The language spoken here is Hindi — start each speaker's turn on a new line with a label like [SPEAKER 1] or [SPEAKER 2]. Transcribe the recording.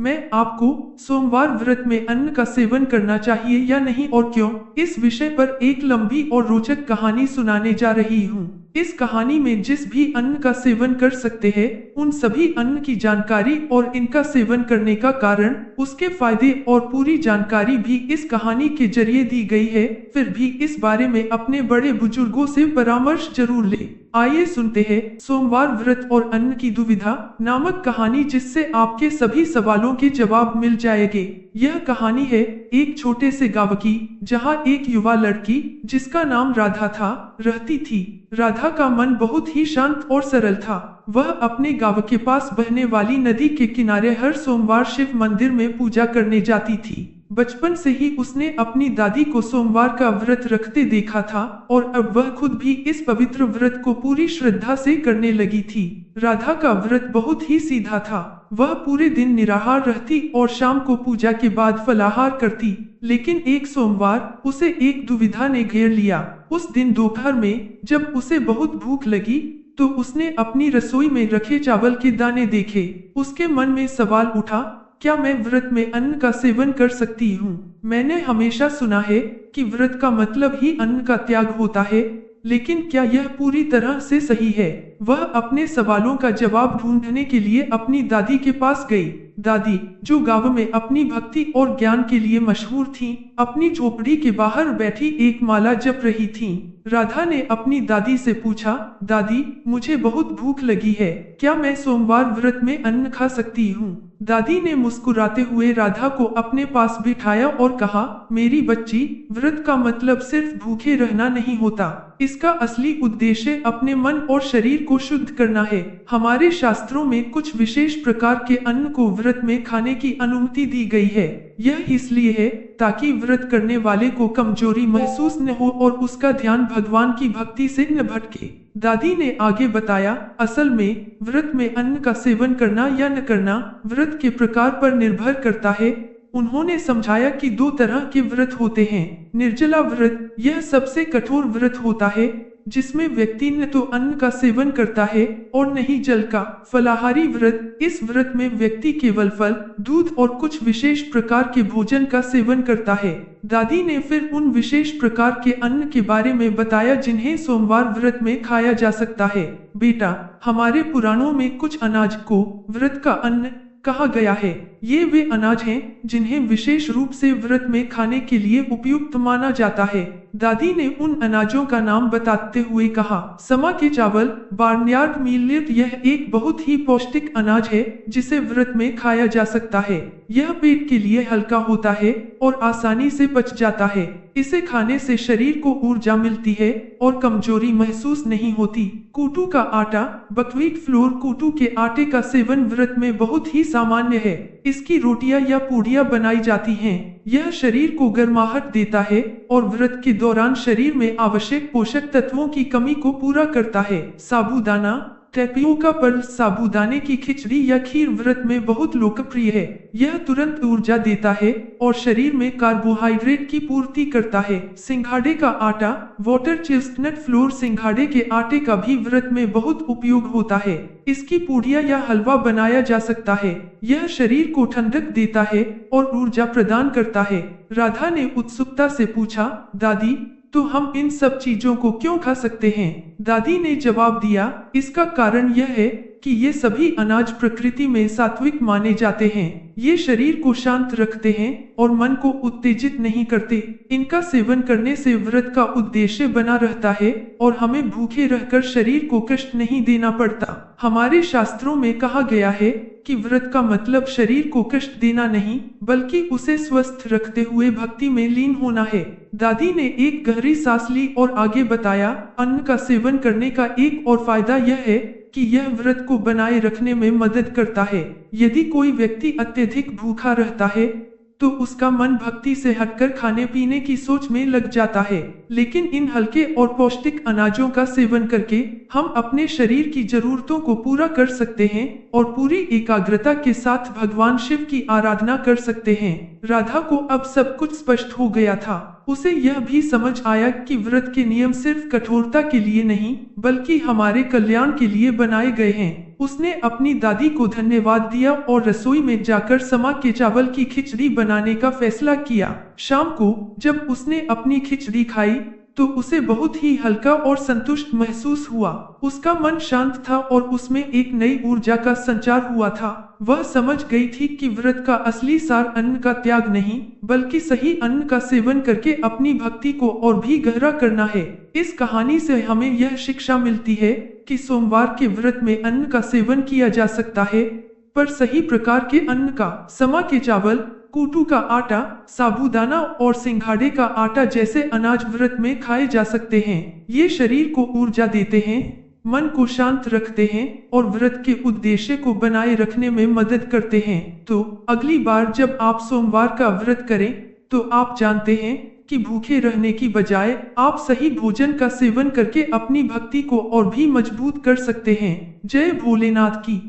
[SPEAKER 1] मैं आपको सोमवार व्रत में अन्न का सेवन करना चाहिए या नहीं और क्यों, इस विषय पर एक लंबी और रोचक कहानी सुनाने जा रही हूँ। इस कहानी में जिस भी अन्न का सेवन कर सकते हैं, उन सभी अन्न की जानकारी और इनका सेवन करने का कारण, उसके फायदे और पूरी जानकारी भी इस कहानी के जरिए दी गई है। फिर भी इस बारे में अपने बड़े बुजुर्गों से परामर्श जरूर ले। आइए सुनते हैं सोमवार व्रत और अन्न की दुविधा नामक कहानी, जिससे आपके सभी सवालों के जवाब मिल जाएंगे। यह कहानी है एक छोटे से गांव की, जहां एक युवा लड़की जिसका नाम राधा था रहती थी। राधा का मन बहुत ही शांत और सरल था। वह अपने गांव के पास बहने वाली नदी के किनारे हर सोमवार शिव मंदिर में पूजा करने जाती थी। बचपन से ही उसने अपनी दादी को सोमवार का व्रत रखते देखा था और अब वह खुद भी इस पवित्र व्रत को पूरी श्रद्धा से करने लगी थी। राधा का व्रत बहुत ही सीधा था। वह पूरे दिन निराहार रहती और शाम को पूजा के बाद फलाहार करती। लेकिन एक सोमवार उसे एक दुविधा ने घेर लिया। उस दिन दोपहर में जब उसे बहुत भूख लगी तो उसने अपनी रसोई में रखे चावल के दाने देखे। उसके मन में सवाल उठा, क्या मैं व्रत में अन्न का सेवन कर सकती हूँ? मैंने हमेशा सुना है कि व्रत का मतलब ही अन्न का त्याग होता है, लेकिन क्या यह पूरी तरह से सही है? वह अपने सवालों का जवाब ढूंढने के लिए अपनी दादी के पास गई। दादी, जो गांव में अपनी भक्ति और ज्ञान के लिए मशहूर थीं, अपनी झोपड़ी के बाहर बैठी एक माला जप रही थीं। राधा ने अपनी दादी से पूछा, दादी, मुझे बहुत भूख लगी है, क्या मैं सोमवार व्रत में अन्न खा सकती हूँ? दादी ने मुस्कुराते हुए राधा को अपने पास बिठाया और कहा, मेरी बच्ची, व्रत का मतलब सिर्फ भूखे रहना नहीं होता। इसका असली उद्देश्य अपने मन और शरीर को शुद्ध करना है। हमारे शास्त्रों में कुछ विशेष प्रकार के अन्न को व्रत में खाने की अनुमति दी गई है। यह इसलिए है ताकि व्रत करने वाले को कमजोरी महसूस न हो और उसका ध्यान भगवान की भक्ति से न भटके। दादी ने आगे बताया, असल में व्रत में अन्न का सेवन करना या न करना व्रत के प्रकार पर निर्भर करता है। उन्होंने समझाया कि दो तरह के व्रत होते हैं। निर्जला व्रत, यह सबसे कठोर व्रत होता है, जिसमें व्यक्ति न तो अन्न का सेवन करता है और न ही जल का। फलाहारी व्रत, इस व्रत में व्यक्ति केवल फल, दूध और कुछ विशेष प्रकार के भोजन का सेवन करता है। दादी ने फिर उन विशेष प्रकार के अन्न के बारे में बताया जिन्हें सोमवार व्रत में खाया जा सकता है। बेटा, हमारे पुराणों में कुछ अनाज को व्रत का अन्न कहा गया है। ये वे अनाज हैं जिन्हें विशेष रूप से व्रत में खाने के लिए उपयुक्त माना जाता है। दादी ने उन अनाजों का नाम बताते हुए कहा, समा के चावल, बार्नयार्ड मिलेट, यह एक बहुत ही पौष्टिक अनाज है जिसे व्रत में खाया जा सकता है। यह पेट के लिए हल्का होता है और आसानी से पच जाता है। इसे खाने से शरीर को ऊर्जा मिलती है और कमजोरी महसूस नहीं होती। कूटू का आटा, बकव्हीट फ्लोर, कूटू के आटे का सेवन व्रत में बहुत ही सामान्य है। इसकी रोटियां या पूड़ियां बनाई जाती हैं। यह शरीर को गर्माहट देता है और व्रत के दौरान शरीर में आवश्यक पोषक तत्वों की कमी को पूरा करता है। साबूदाना, टेपियोका पर साबूदाने की खिचड़ी या खीर व्रत में बहुत लोकप्रिय है। यह तुरंत ऊर्जा देता है और शरीर में कार्बोहाइड्रेट की पूर्ति करता है। सिंघाड़े का आटा, वाटर चेस्टनट फ्लोर, सिंघाड़े के आटे का भी व्रत में बहुत उपयोग होता है। इसकी पूड़ियां या हलवा बनाया जा सकता है। यह शरीर को ठंडक देता है और ऊर्जा प्रदान करता है। राधा ने उत्सुकता से पूछा, दादी, तो हम इन सब चीजों को क्यों खा सकते हैं? दादी ने जवाब दिया, इसका कारण यह है कि ये सभी अनाज प्रकृति में सात्विक माने जाते हैं। ये शरीर को शांत रखते हैं और मन को उत्तेजित नहीं करते। इनका सेवन करने से व्रत का उद्देश्य बना रहता है और हमें भूखे रहकर शरीर को कष्ट नहीं देना पड़ता। हमारे शास्त्रों में कहा गया है कि व्रत का मतलब शरीर को कष्ट देना नहीं, बल्कि उसे स्वस्थ रखते हुए भक्ति में लीन होना है। दादी ने एक गहरी सांस ली और आगे बताया, अन्न का सेवन करने का एक और फायदा यह है कि यह व्रत को बनाए रखने में मदद करता है। यदि कोई व्यक्ति अत्यधिक भूखा रहता है तो उसका मन भक्ति से हटकर खाने पीने की सोच में लग जाता है। लेकिन इन हल्के और पौष्टिक अनाजों का सेवन करके हम अपने शरीर की जरूरतों को पूरा कर सकते हैं और पूरी एकाग्रता के साथ भगवान शिव की आराधना कर सकते हैं। राधा को अब सब कुछ स्पष्ट हो गया था। उसे यह भी समझ आया कि व्रत के नियम सिर्फ कठोरता के लिए नहीं, बल्कि हमारे कल्याण के लिए बनाए गए हैं। उसने अपनी दादी को धन्यवाद दिया और रसोई में जाकर समा के चावल की खिचड़ी बनाने का फैसला किया। शाम को जब उसने अपनी खिचड़ी खाई तो उसे बहुत ही हल्का और संतुष्ट महसूस हुआ। उसका मन शांत था और उसमें एक नई ऊर्जा का संचार हुआ था। वह समझ गई थी कि व्रत का असली सार अन्न का त्याग नहीं, बल्कि सही अन्न का सेवन करके अपनी भक्ति को और भी गहरा करना है। इस कहानी से हमें यह शिक्षा मिलती है कि सोमवार के व्रत में अन्न का सेवन किया जा सकता है, पर सही प्रकार के अन्न का। समा के चावल, कूटू का आटा, साबूदाना और सिंघाड़े का आटा जैसे अनाज व्रत में खाए जा सकते हैं। ये शरीर को ऊर्जा देते हैं, मन को शांत रखते हैं और व्रत के उद्देश्य को बनाए रखने में मदद करते हैं। तो अगली बार जब आप सोमवार का व्रत करें तो आप जानते हैं कि भूखे रहने की बजाय आप सही भोजन का सेवन करके अपनी भक्ति को और भी मजबूत कर सकते हैं। जय भोलेनाथ की।